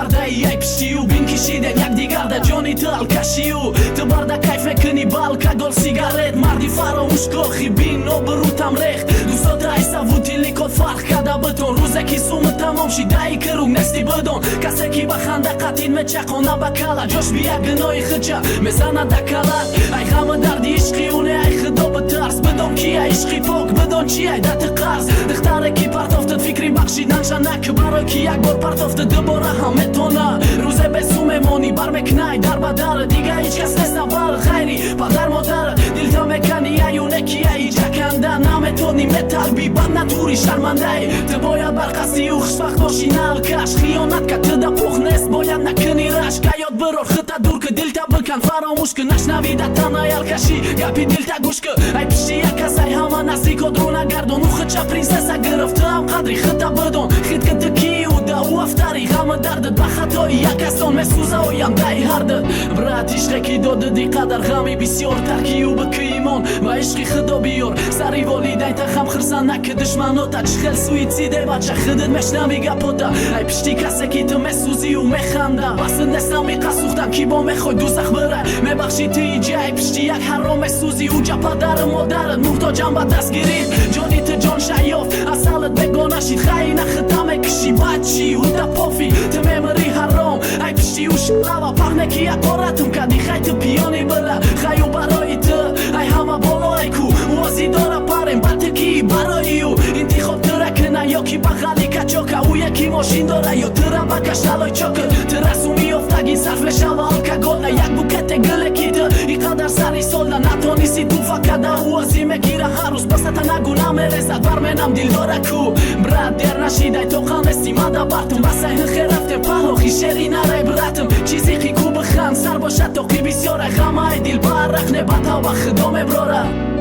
بردایی ای پشتی و بین کشیدن یک دیگر در جانی تو الکشی و تو برده کیف کنی بالکادول سیگارت مردی فراموش کخی بین و بروتم ریخت دوستات ایسا ووتی لیکل فرق کده بتون روزه کی سوم تمام شی دایی کروگ نستی بدون کسی کی بخنده قطین مچقانه بکلا جوش بیا گنای خجا مزانه دکلت ای غم دردی عشقی اونه ای خدا بترس بدون کی عشقی پاک بدون چی ای دت قرض دختره کی پرتافت فکری بخشیدن شنک برای کی یک بار پرتافت دوباره همه تونه روزه به سوم مانی برمکنای در بدر دیگه هیچ کس نیست بر خیری پدر مادر دل تا مکنی ایونه کی ای جکنده نمیتونی متلبی بد نتوری شرمنده ای تو باید برقصی و خوشبخت باشی نل کش خیانت که تده پخ نیست باید نکنی رش که یاد برار خطه دور که دل تا بکن فراموش که نشنویده تنه یلکشی گپی دل تا گوش که ای پشتی یک کس ای همه نزدیک و درونه گردون و خچه پرینسسه گرفته هم قدری خطه بدون خید که تکی و ده و افتری غم دردت به خطایی یک کسان مسوزه و یم دهی هردت برات عشقی که داده دی قدر غمی بسیار ترکی و بکی ایمان و عشقی خدا بیار سری والیدین تا خم خرسن نکه دشمناتا چخل سویتسیده بچه خودت مشنوی گپاتا ای پشتی کسی که تو مسوزی و مخنده بس نستم میقصوختم کی با میخوای دوزخ بره میبخشی تو ایجا ای پشتی یک حرام سوزی او جا پدر مادرت محتاجم با دست گیرید جانی تو جان شیاف اصلت بگانه شید خیلی نختم کشی بچی و دا پافی تو میمری حرام ای پشتی و شلوه پخنه که یک قارتم کدی خی تو پیانی بله خیو برای تو ای همه بالای کو وازی داره پرم بطه کی برای او انتخاب ترکنه یا کی بغلی کچاکه او یکی ماشین داره یا تره بکش تلای چاکه ترسو میافتگی صرف شوه الکگل یک بوکت گلکی تو اینقدر سری سالده نتانیسی تو فکده او ازی میگیره هر روز بسته نگو نمیرزد برمنم دیل داره کو برد در نشیده تو خانستی مده برتم بسه این خیر رفتم پهاخی شری نره براتم چیزی خی کو بخند سر باشه تا قی بسیاره غمه دیل برخنه بطا و خدا مبراره